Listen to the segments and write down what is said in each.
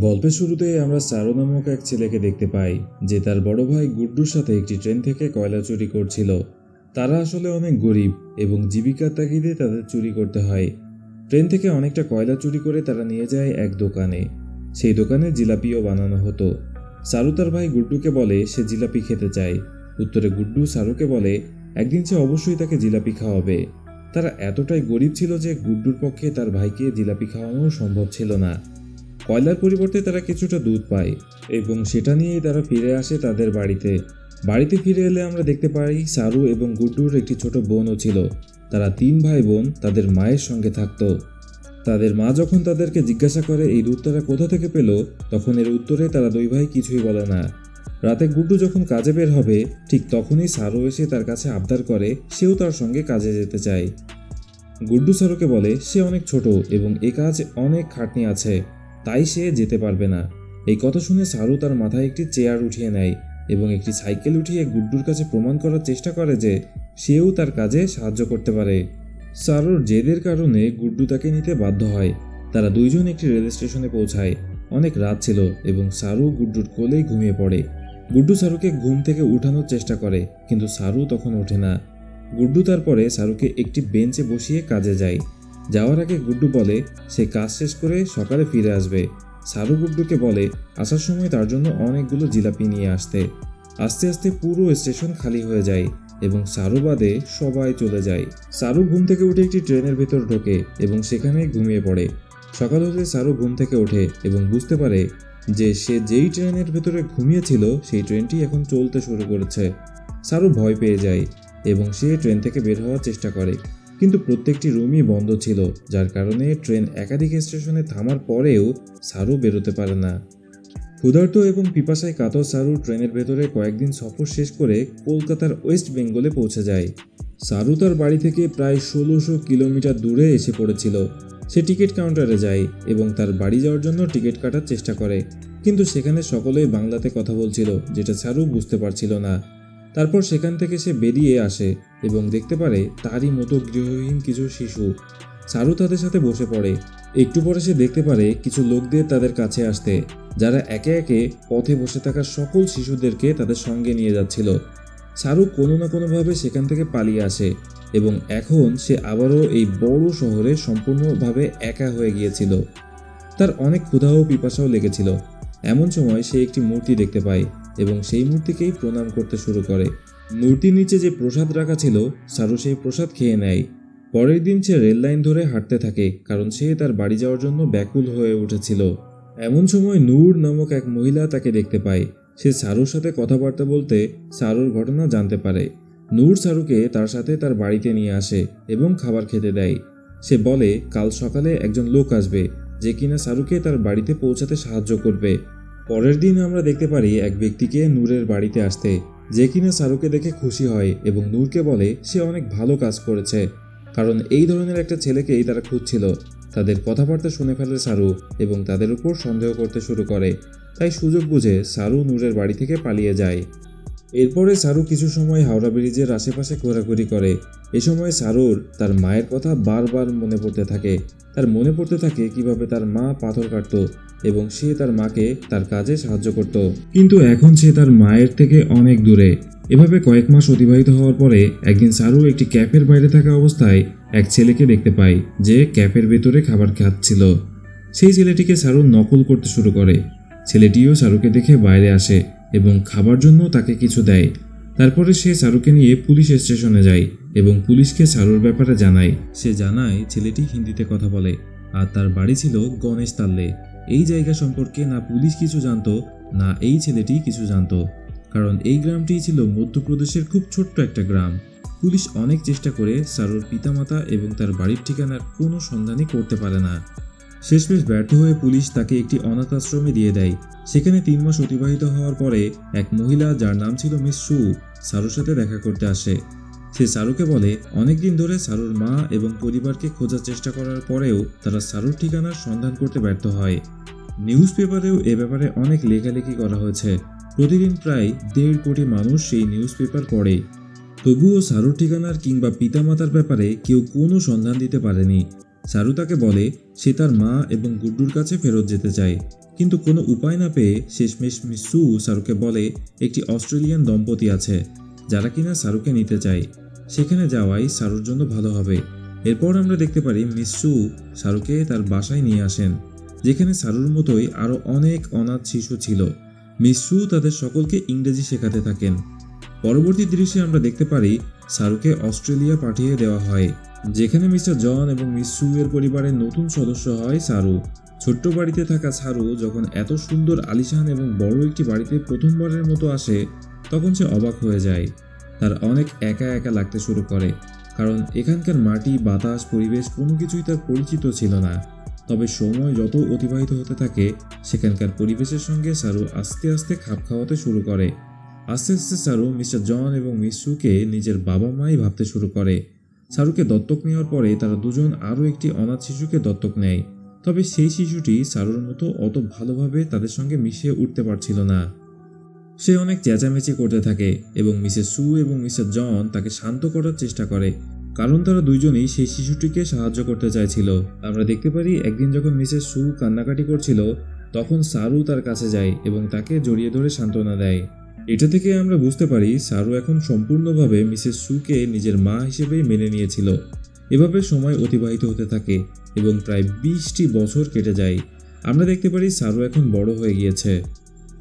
গল্পের শুরুতে আমরা সারু নামক এক ছেলেকে দেখতে পাই যে তার বড় ভাই গুড্ডুর সাথে একটি ট্রেন থেকে কয়লা চুরি করছিল। তারা আসলে অনেক গরিব এবং জীবিকার তাগিদে তাদের চুরি করতে হয়। ট্রেন থেকে অনেকটা কয়লা চুরি করে তারা নিয়ে যায় এক দোকানে। সেই দোকানে জিলাপিও বানানো হতো। সারু তার ভাই গুড্ডুকে বলে সে জিলাপি খেতে চায়। উত্তরে গুড্ডু সারুকে বলে একদিন সে অবশ্যই তাকে জিলাপি খাওয়াবে। তারা এতটাই গরিব ছিল যে গুড্ডুর পক্ষে তার ভাইকে জিলাপি খাওয়ানো সম্ভব ছিল না। কয়লার পরিবর্তে তারা কিছুটা দুধ পায় এবং সেটা নিয়েই তারা ফিরে আসে তাদের বাড়িতে ফিরে এলে আমরা দেখতে পাই সারু এবং গুড্ডুর একটি ছোট বোনও ছিল। তারা 3 ভাই বোন তাদের মায়ের সঙ্গে থাকত। তাদের মা যখন তাদেরকে জিজ্ঞাসা করে এই দুধ তারা কোথা থেকে পেল, তখন এর উত্তরে তারা 2 ভাই কিছুই বলে না। রাতে গুড্ডু যখন কাজে বের হবে ঠিক তখনই সারু এসে তার কাছে আবদার করে সেও তার সঙ্গে কাজে যেতে চায়। গুড্ডু সারুকে বলে সে অনেক ছোট এবং এ কাজ অনেক খাটনি আছে, তাই সে যেতে পারবে না। এই কথা শুনে সারু তার মাথায় একটি চেয়ার উঠিয়ে নেয় এবং একটি সাইকেল উঠিয়ে গুড্ডুর কাছে প্রমাণ করার চেষ্টা করে যে সেও তার কাজে সাহায্য করতে পারে। সারুর জেদের কারণে গুড্ডু তাকে নিতে বাধ্য হয়। তারা দুইজন একটি রেল স্টেশনে পৌঁছায়। অনেক রাত ছিল এবং সারু গুড্ডুর কোলেই ঘুমিয়ে পড়ে। গুড্ডু সারুকে ঘুম থেকে উঠানোর চেষ্টা করে, কিন্তু সারু তখন ওঠে না। গুড্ডু তারপরে সারুকে একটি বেঞ্চে বসিয়ে কাজে যায়। যাওয়ার আগে গুড্ডু বলে সে কাজ শেষ করে সকালে ফিরে আসবে। সারু গুড্ডুকে বলে আসার সময় তার জন্য অনেকগুলো জিলাপি নিয়ে আসতে। আস্তে আস্তে পুরো স্টেশন খালি হয়ে যায় এবং সারু বাদে সবাই চলে যায়। সারু ঘুম থেকে উঠে একটি ট্রেনের ভেতর ঢোকে এবং সেখানে ঘুমিয়ে পড়ে। সকাল হতে সারু ঘুম থেকে ওঠে এবং বুঝতে পারে যে সে যেই ট্রেনের ভেতরে ঘুমিয়েছিল সেই ট্রেনটি এখন চলতে শুরু করেছে। সারু ভয় পেয়ে যায় এবং সে ট্রেন থেকে বের হওয়ার চেষ্টা করে, কিন্তু প্রত্যেকটি রুমই বন্ধ ছিল, যার কারণে ট্রেন একাধিক স্টেশনে থামার পরেও সারু বেরোতে পারে না। ক্ষুধার্ত এবং পিপাসায় কাতর সারু ট্রেনের ভেতরে কয়েকদিন সফর শেষ করে কলকাতার ওয়েস্ট বেঙ্গলে পৌঁছে যায়। সারু তার বাড়ি থেকে প্রায় 1600 কিলোমিটার দূরে এসে পড়েছিল। সে টিকিট কাউন্টারে যায় এবং তার বাড়ি যাওয়ার জন্য টিকিট কাটার চেষ্টা করে, কিন্তু সেখানে সকলেই বাংলাতে কথা বলছিল, যেটা সারু বুঝতে পারছিল না। তারপর সেখান থেকে সে বেরিয়ে আসে এবং দেখতে পারে তারই মতো গৃহহীন কিছু শিশু। সারু তাদের সাথে বসে পড়ে। একটু পরে সে দেখতে পারে কিছু লোকদের তাদের কাছে আসতে, যারা একে একে পথে বসে থাকা সকল শিশুদেরকে তাদের সঙ্গে নিয়ে যাচ্ছিল। সারু কোনো না কোনোভাবে সেখান থেকে পালিয়ে আসে এবং এখন সে আবারও এই বড় শহরে সম্পূর্ণভাবে একা হয়ে গিয়েছিল। তার অনেক ক্ষুধা ও পিপাসাও লেগেছিল। এমন সময় সে একটি মূর্তি দেখতে পায় এবং সেই মূর্তিকেই প্রণাম করতে শুরু করে। মূর্তির নিচে যে প্রসাদ রাখা ছিল, সারু সেই প্রসাদ খেয়ে নেয়। পরের দিন সে রেল লাইন ধরে হাঁটতে থাকে, কারণ সে তার বাড়ি যাওয়ার জন্য ব্যাকুল হয়ে উঠেছিল। এমন সময় নূর নামক এক মহিলা তাকে দেখতে পায়। সে সারুর সাথে কথাবার্তা বলতে সারুর ঘটনা জানতে পারে। নূর সারুকে তার সাথে তার বাড়িতে নিয়ে আসে এবং খাবার খেতে দেয়। সে বলে কাল সকালে একজন লোক আসবে যে কিনা সারুকে তার বাড়িতে পৌঁছাতে সাহায্য করবে। পরের দিন আমরা দেখতে পারি এক ব্যক্তিকে নূরের বাড়িতে আসতে, যে কিনা সারুকে দেখে খুশি হয় এবং নূরকে বলে সে অনেক ভালো কাজ করেছে, কারণ এই ধরনের একটা ছেলেকেই তারা খুঁজছিল। তাদের কথাবার্তা শুনে ফেলে সারু এবং তাদের উপর সন্দেহ করতে শুরু করে। তাই সুযোগ বুঝে সারু নূরের বাড়ি থেকে পালিয়ে যায়। এরপরে সারু কিছু সময় হাওড়া ব্রিজের আশেপাশে ঘোরাঘুরি করে। এ সময় সারুর তার মায়ের কথা বারবার মনে পড়তে থাকে। তার মনে পড়তে থাকে কিভাবে তার মা পাথর কাটত এবং সে তার মাকে তার কাজে সাহায্য করত, কিন্তু এখন সে তার মায়ের থেকে অনেক দূরে। এভাবে কয়েক মাস অতিবাহিত হওয়ার পরে একদিন সারু একটি ক্যাফের বাইরে থাকা অবস্থায় এক ছেলেকে দেখতে পায় যে ক্যাফের ভেতরে খাবার খাচ্ছিল। সেই ছেলেটিকে সারু নকল করতে শুরু করে। ছেলেটিও সারুকে দেখে বাইরে আসে এবং খাবার জন্য তাকে কিছু দেয়। তারপরে সে সারুকে নিয়ে পুলিশ স্টেশনে যায় এবং পুলিশকে সারুর ব্যাপারে জানায়। সে জানায় ছেলেটি হিন্দিতে কথা বলে আর তার বাড়ি ছিল গণেশ তাল্লে। এই জায়গা সম্পর্কে না পুলিশ কিছু জানতো না এই ছেলেটি কিছু জানতো, কারণ এই গ্রামটি ছিল মধ্যপ্রদেশের খুব ছোট্ট একটা গ্রাম। পুলিশ অনেক চেষ্টা করে সারুর পিতামাতা এবং তার বাড়ির ঠিকানার কোনো সন্ধানই করতে পারে না। শেষমেশ ব্যর্থ হয়ে পুলিশ তাকে একটি অনাথ আশ্রমে দিয়ে দেয়। সেখানে 3 মাস অতিবাহিত হওয়ার পরে এক মহিলা যার নাম ছিল মিস সু সারুর সাথে দেখা করতে আসে। সে সারুকে বলে অনেকদিন ধরে সারুর মা এবং পরিবারকে খোঁজার চেষ্টা করার পরেও তারা সারুর ঠিকানার সন্ধান করতে ব্যর্থ হয়। নিউজ পেপারেও এ ব্যাপারে অনেক লেখালেখি করা হয়েছে। প্রতিদিন প্রায় 1.5 কোটি মানুষ সেই নিউজ পেপার পড়ে। তবুও সারুর ঠিকানার কিংবা পিতামাতার ব্যাপারে কেউ কোনো সন্ধান দিতে পারেনি। সারু তাকে বলে সে তার মা এবং গুড্ডুর কাছে ফেরত যেতে চায়, কিন্তু কোনো উপায় না পেয়ে শেষমেশ মিসু সারুকে বলে একটি অস্ট্রেলিয়ান দম্পতি আছে যারা কিনা সারুকে নিতে চায়, সেখানে যাওয়াই সারুর জন্য ভালো হবে। এরপর আমরা দেখতে পারি মিসু সারুকে তার বাসায় নিয়ে আসেন, যেখানে সারুর মতোই আরও অনেক অনাথ শিশু ছিল। মিসু তাদের সকলকে ইংরেজি শেখাতে থাকেন। পরবর্তী দৃশ্যে আমরা দেখতে পারি সারুকে অস্ট্রেলিয়া পাঠিয়ে দেওয়া হয়, যেখানে মিস্টার জন এবং মিস সু এর পরিবারের নতুন সদস্য হয় সারু। ছোট্ট বাড়িতে থাকা সারু যখন এত সুন্দর আলিশান এবং বড় একটি বাড়িতে প্রথমবারের মতো আসে, তখন সে অবাক হয়ে যায়। তার অনেক একা একা লাগতে শুরু করে, কারণ এখানকার মাটি, বাতাস, পরিবেশ কোনো কিছুই তার পরিচিত ছিল না। তবে সময় যত অতিবাহিত হতে থাকে, সেখানকার পরিবেশের সঙ্গে সারু আস্তে আস্তে খাপ খাওয়াতে শুরু করে। আস্তে আস্তে সারু মিস্টার জন এবং মিস সুকে নিজের বাবা মাই ভাবতে শুরু করে। সারুকে দত্তক নেওয়ার পরে তারা দুজন আরও একটি অনাথ শিশুকে দত্তক নেয়। তবে সেই শিশুটি সারুর মতো অত ভালোভাবে তাদের সঙ্গে মিশিয়ে উঠতে পারছিল না। সে অনেক চেঁচামেচি করতে থাকে এবং মিসেস সু এবং মিস্টার জন তাকে শান্ত করার চেষ্টা করে, কারণ তারা দুইজনেই সেই শিশুটিকে সাহায্য করতে চাইছিল। আমরা দেখতে পারি একদিন যখন মিসেস সু কান্নাকাটি করছিল, তখন সারু তার কাছে যায় এবং তাকে জড়িয়ে ধরে সান্ত্বনা দেয়। এটা থেকে আমরা বুঝতে পারি সারু এখন সম্পূর্ণভাবে মিসেস সুকে নিজের মা হিসেবেই মেনে নিয়েছিল। এভাবে সময় অতিবাহিত হতে থাকে এবং প্রায় 20টি বছর কেটে যায়। আমরা দেখতে পারি সারু এখন বড় হয়ে গিয়েছে।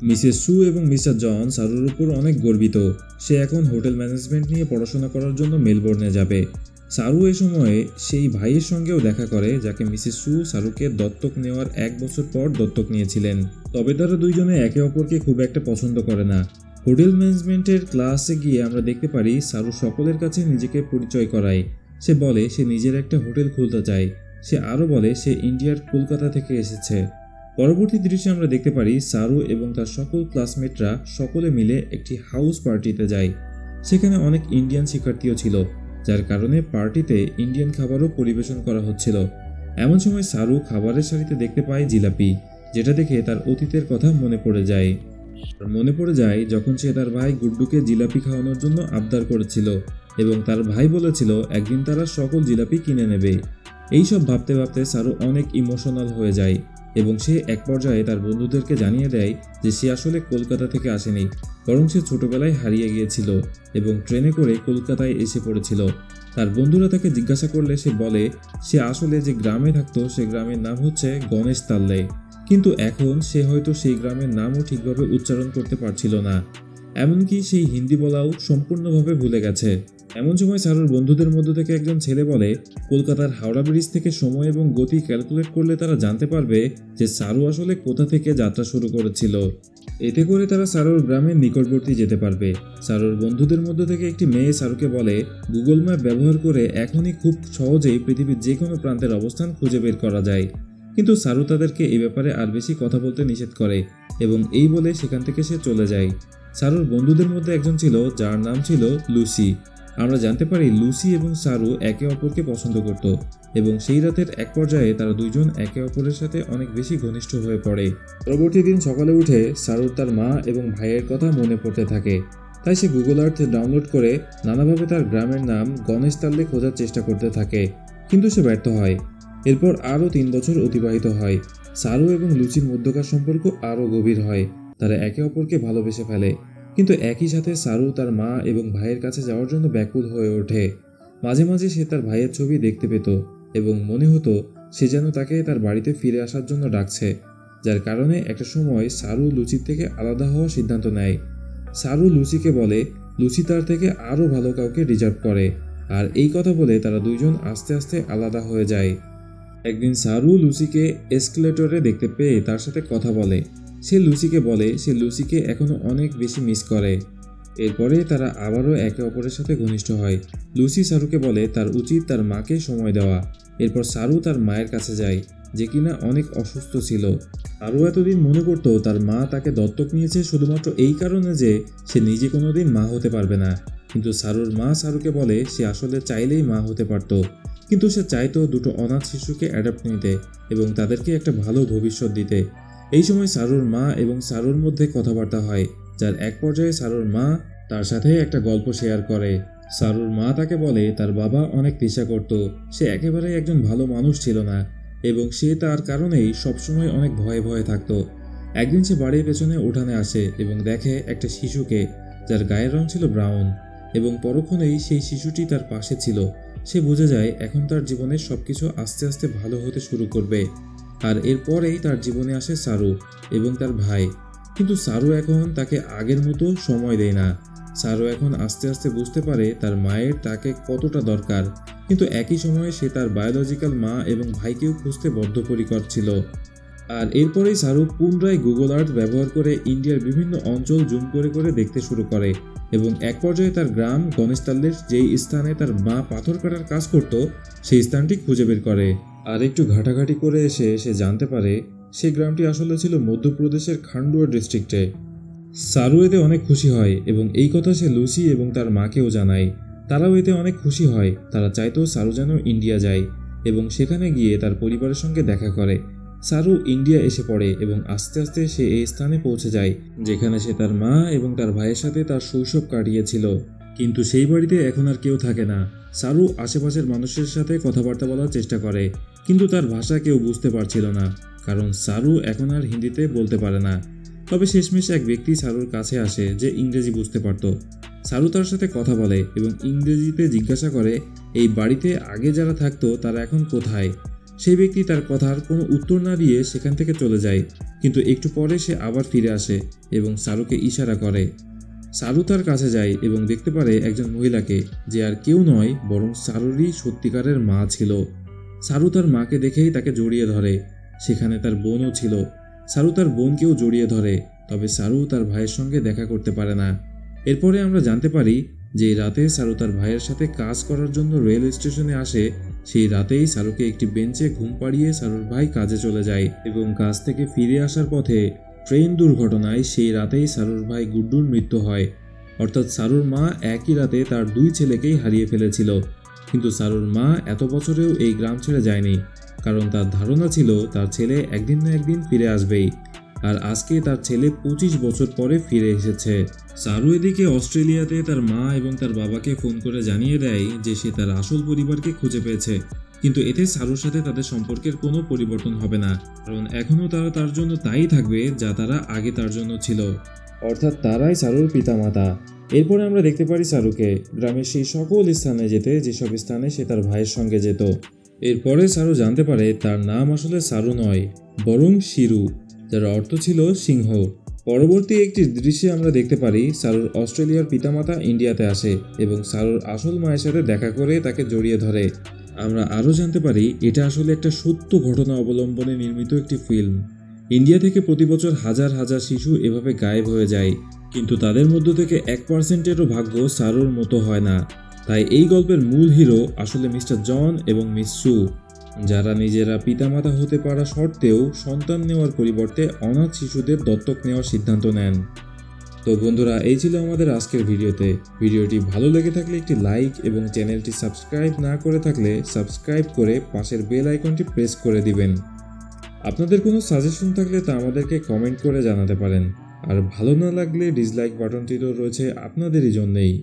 মিসেস সু এবং মিস্টার জন সারুর উপর অনেক গর্বিত। সে এখন হোটেল ম্যানেজমেন্ট নিয়ে পড়াশোনা করার জন্য মেলবোর্নে যাবে। সারু এ সময়ে সেই ভাইয়ের সঙ্গেও দেখা করে যাকে মিসেস সু সারুকে দত্তক নেওয়ার 1 বছর পর দত্তক নিয়েছিলেন। তবে তারা দুইজনে একে অপরকে খুব একটা পছন্দ করে না। হোটেল ম্যানেজমেন্টের ক্লাসে গিয়ে আমরা দেখতে পারি সারু সকলের কাছে নিজেকে পরিচয় করায়। সে বলে সে নিজের একটা হোটেল খুলতে চায়। সে আরও বলে সে ইন্ডিয়ার কলকাতা থেকে এসেছে। পরবর্তী দৃশ্যে আমরা দেখতে পারি সারু এবং তার সকল ক্লাসমেটরা সকলে মিলে একটি হাউস পার্টিতে যায়। সেখানে অনেক ইন্ডিয়ান শিক্ষার্থীও ছিল, যার কারণে পার্টিতে ইন্ডিয়ান খাবারও পরিবেশন করা হচ্ছিল। এমন সময় সারু খাবারের সারিতে দেখতে পায় জিলাপি, যেটা দেখে তার অতীতের কথা মনে পড়ে যায়। যখন সে তার ভাই গুড্ডুকে জিলাপি খাওয়ানোর জন্য আবদার করেছিল এবং তার ভাই বলেছিল একদিন তারা সকল জিলাপি কিনে নেবে। এইসব ভাবতে ভাবতে সারু অনেক ইমোশনাল হয়ে যায় এবং সে এক পর্যায়ে তার বন্ধুদেরকে জানিয়ে দেয় যে সে আসলে কলকাতা থেকে আসেনি, বরং সে ছোটবেলায় হারিয়ে গিয়েছিল এবং ট্রেনে করে কলকাতায় এসে পড়েছিল। তার বন্ধুরা তাকে জিজ্ঞাসা করলে সে বলে সে আসলে যে গ্রামে থাকতো সে গ্রামের নাম হচ্ছে গণেশ তাল্লে, কিন্তু এখন সে হয়তো সেই গ্রামের নামও ঠিকভাবে উচ্চারণ করতে পারছিল না, এমনকি সেই হিন্দি বলাও সম্পূর্ণভাবে ভুলে গেছে। এমন সময় সারুর বন্ধুদের মধ্য থেকে একজন ছেলে বলে কলকাতার হাওড়া ব্রিজ থেকে সময় এবং গতি ক্যালকুলেট করলে তারা জানতে পারবে যে সারু আসলে কোথা থেকে যাত্রা শুরু করেছিল। এতে করে তারা সারুর গ্রামের নিকটবর্তী যেতে পারবে। সারুর বন্ধুদের মধ্য থেকে একটি মেয়ে সারুকে বলে গুগল ম্যাপ ব্যবহার করে এখনই খুব সহজেই পৃথিবীর যে কোনো প্রান্তের অবস্থান খুঁজে বের করা যায়। কিন্তু সারু তাদেরকে এই ব্যাপারে আর বেশি কথা বলতে নিষেধ করে এবং এই বলে সেখান থেকে সে চলে যায়। সারুর বন্ধুদের মধ্যে একজন ছিল যার নাম ছিল লুসি। আমরা জানতে পারি লুসি এবং সারু একে অপরকে পছন্দ করত এবং সেই রাতের এক পর্যায়ে তারা দুইজন একে অপরের সাথে অনেক বেশি ঘনিষ্ঠ হয়ে পড়ে। পরবর্তী দিন সকালে উঠে সারুর তার মা এবং ভাইয়ের কথা মনে পড়তে থাকে, তাই সে গুগল আর্থ ডাউনলোড করে নানাভাবে তার গ্রামের নাম গণেশ তাল্লে খোঁজার চেষ্টা করতে থাকে, কিন্তু সে ব্যর্থ হয়। এরপর আরও 3 বছর অতিবাহিত হয়। সারু এবং লুচির মধ্যকার সম্পর্ক আরও গভীর হয়। তারা একে অপরকে ভালোবেসে ফেলে, কিন্তু একই সাথে সারু তার মা এবং ভাইয়ের কাছে যাওয়ার জন্য ব্যাকুল হয়ে ওঠে। মাঝে মাঝে সে তার ভাইয়ের ছবি দেখতে পেত এবং মনে হতো সে যেন তাকে তার বাড়িতে ফিরে আসার জন্য ডাকছে, যার কারণে একটা সময় সারু লুচির থেকে আলাদা হওয়ার সিদ্ধান্ত নেয়। সারু লুচিকে বলে লুচি তার থেকে আরও ভালো কাউকে ডিজার্ভ করে, আর এই কথা বলে তারা দুইজন আস্তে আস্তে আলাদা হয়ে যায়। একদিন সারু লুচিকে এসকেলেটরে দেখতে পেয়ে তার সাথে কথা বলে। সে লুচিকে বলে সে লুচিকে এখনো অনেক বেশি মিস করে। এরপরে তারা আবারও একে অপরের সাথে ঘনিষ্ঠ হয়। লুচি সারুকে বলে তার উচিত তার মাকে সময় দেওয়া। এরপর সারু তার মায়ের কাছে যায়, যে কিনা অনেক অসুস্থ ছিল। সারু এতদিন মনে করতো তার মা তাকে দত্তক নিয়েছে শুধুমাত্র এই কারণে যে সে নিজে কোনোদিন মা হতে পারবে না, কিন্তু সারুর মা সারুকে বলে সে আসলে চাইলেই মা হতে পারত, কিন্তু সে চাইতো দুটো অনাথ শিশুকে অ্যাডাপ্ট নিতে এবং তাদেরকে একটা ভালো ভবিষ্যৎ দিতে। এই সময় সারুর মা এবং সারুর মধ্যে কথাবার্তা হয়, যার এক পর্যায়ে সারুর মা তার সাথে একটা গল্প শেয়ার করে। সারুর মা তাকে বলে তার বাবা অনেক নেশা করত, সে একেবারেই একজন ভালো মানুষ ছিল না এবং সে তার কারণেই সবসময় অনেক ভয়ে ভয়ে থাকতো। একদিন সে বাড়ির পেছনে উঠানে আসে এবং দেখে একটা শিশুকে, যার গায়ের রং ছিল ব্রাউন, এবং পরক্ষণেই সেই শিশুটি তার পাশে ছিল। সে বুঝে যায় এখন তার জীবনে সবকিছু আস্তে আস্তে ভালো হতে শুরু করবে। আর এরপরেই তার জীবনে আসে সারু এবং তার ভাই। কিন্তু সারু এখন তাকে আগের মতো সময় দেয় না। সারু এখন আস্তে আস্তে বুঝতে পারে তার মায়ের তাকে কতটা দরকার, কিন্তু একই সময়ে সে তার বায়োলজিক্যাল মা এবং ভাইকেও খুঁজতে বদ্ধপরিকর ছিল। আর এরপরেই সারু পুনরায় গুগল আর্থ ব্যবহার করে ইন্ডিয়ার বিভিন্ন অঞ্চল জুম করে করে দেখতে শুরু করে এবং এক পর্যায়ে তার গ্রাম গণেশতাল্যের যেই স্থানে তার মা পাথর কাটার কাজ করত সেই স্থানটি খুঁজে বের করে। আর একটু ঘাটাঘাটি করে এসে সে জানতে পারে সেই গ্রামটি আসলে ছিল মধ্যপ্রদেশের খান্ডুয়া ডিস্ট্রিক্টে। সারু এতে অনেক খুশি হয় এবং এই কথা সে লুসি এবং তার মাকেও জানায়। তারাও এতে অনেক খুশি হয়। তারা চাইতো সারু যেন ইন্ডিয়া যায় এবং সেখানে গিয়ে তার পরিবারের সঙ্গে দেখা করে। সারু ইন্ডিয়া এসে পড়ে এবং আস্তে আস্তে সে এই স্থানে পৌঁছে যায় যেখানে সে তার মা এবং তার ভাইয়ের সাথে তার শৈশব কাটিয়েছিল। কিন্তু সেই বাড়িতে এখন আর কেউ থাকে না। সারু আশেপাশের মানুষের সাথে কথাবার্তা বলার চেষ্টা করে, কিন্তু তার ভাষা কেউ বুঝতে পারছিল না, কারণ সারু এখন আর হিন্দিতে বলতে পারে না। তবে শেষমেশ এক ব্যক্তি সারুর কাছে আসে যে ইংরেজি বুঝতে পারত। সারু তার সাথে কথা বলে এবং ইংরেজিতে জিজ্ঞাসা করে এই বাড়িতে আগে যারা থাকতো তারা এখন কোথায়। সেই ব্যক্তি তার কথার কোনো উত্তর না দিয়ে সেখান থেকে চলে যায়, কিন্তু একটু পরে সে আবার ফিরে আসে এবং সারুকে ইশারা করে। সারু তার কাছে যায় এবং দেখতে পারে একজন মহিলাকে, যে আর কেউ নয় বরং সারুরই সত্যিকারের মা ছিল। সারু তার মাকে দেখেই তাকে জড়িয়ে ধরে। সেখানে তার বোনও ছিল। সারু তার বোনকেও জড়িয়ে ধরে, তবে সারু তার ভাইয়ের সঙ্গে দেখা করতে পারে না। এরপরে আমরা জানতে পারি যে রাতে সারু তার ভাইয়ের সাথে কাজ করার জন্য রেল স্টেশনে আসে। সেই রাতেই সারুকে একটি বেঞ্চে ঘুম পাড়িয়ে সারুর ভাই কাজে চলে যায় এবং কাজ থেকে ফিরে আসার পথে ট্রেন দুর্ঘটনায় সেই রাতেই সারুর ভাই গুড্ডুর মৃত্যু হয়। অর্থাৎ সারুর মা একই রাতে তার দুই ছেলেকেই হারিয়ে ফেলেছিল। কিন্তু সারুর মা এত বছরেও এই গ্রাম ছেড়ে যায়নি, কারণ তার ধারণা ছিল তার ছেলে একদিন না একদিন ফিরে আসবেই। আর আজকে তার ছেলে 25 বছর পরে ফিরে এসেছে। সারু এদিকে অস্ট্রেলিয়াতে তার মা এবং তার বাবাকে ফোন করে জানিয়ে দেয় যে সে তার আসল পরিবারকে খুঁজে পেয়েছে, কিন্তু এতে সারুর সাথে তাদের সম্পর্কের কোনো পরিবর্তন হবে না, কারণ এখনও তারা তার জন্য তাই থাকবে যা তারা আগে তার জন্য ছিল, অর্থাৎ তারাই সারুর পিতামাতা। এরপরে আমরা দেখতে পারি সারুকে গ্রামের সেই সকল স্থানে যেতে যেসব স্থানে সে তার ভাইয়ের সঙ্গে যেত। এরপরে সারু জানতে পারে তার নাম আসলে সারু নয়, বরং শিরু, যার অর্থ ছিল সিংহ। পরবর্তী একটি দৃশ্যে আমরা দেখতে পারি সারুর অস্ট্রেলিয়ার পিতামাতা ইন্ডিয়াতে আসে এবং সারুর আসল মায়ের সাথে দেখা করে তাকে জড়িয়ে ধরে। আমরা আরও জানতে পারি এটা আসলে একটা সত্য ঘটনা অবলম্বনে নির্মিত একটি ফিল্ম। ইন্ডিয়া থেকে প্রতি বছর হাজার হাজার শিশু এভাবে গায়েব হয়ে যায়, কিন্তু তাদের মধ্য থেকে 1%-এরও ভাগ্য সারুর মতো হয় না। তাই এই গল্পের মূল হিরো আসলে মিস্টার জন এবং মিস সু, যারা নিজেরা পিতামাতা হতে পারা সত্ত্বেও সন্তান নেওয়ার পরিবর্তে অনাথ শিশুদের দত্তক নেওয়ার সিদ্ধান্ত নেন। তো বন্ধুরা, এই ছিল আমাদের আজকের ভিডিওতে। ভিডিওটি ভালো লেগে থাকলে একটি লাইক এবং চ্যানেলটি সাবস্ক্রাইব না করে থাকলে সাবস্ক্রাইব করে পাশের বেল আইকনটি প্রেস করে দিবেন। আপনাদের কোনো সাজেশন থাকলে তা আমাদেরকে কমেন্ট করে জানাতে পারেন। আর ভালো না লাগলে ডিসলাইক বাটনটি তো রয়েছে আপনাদেরই জন্যেই।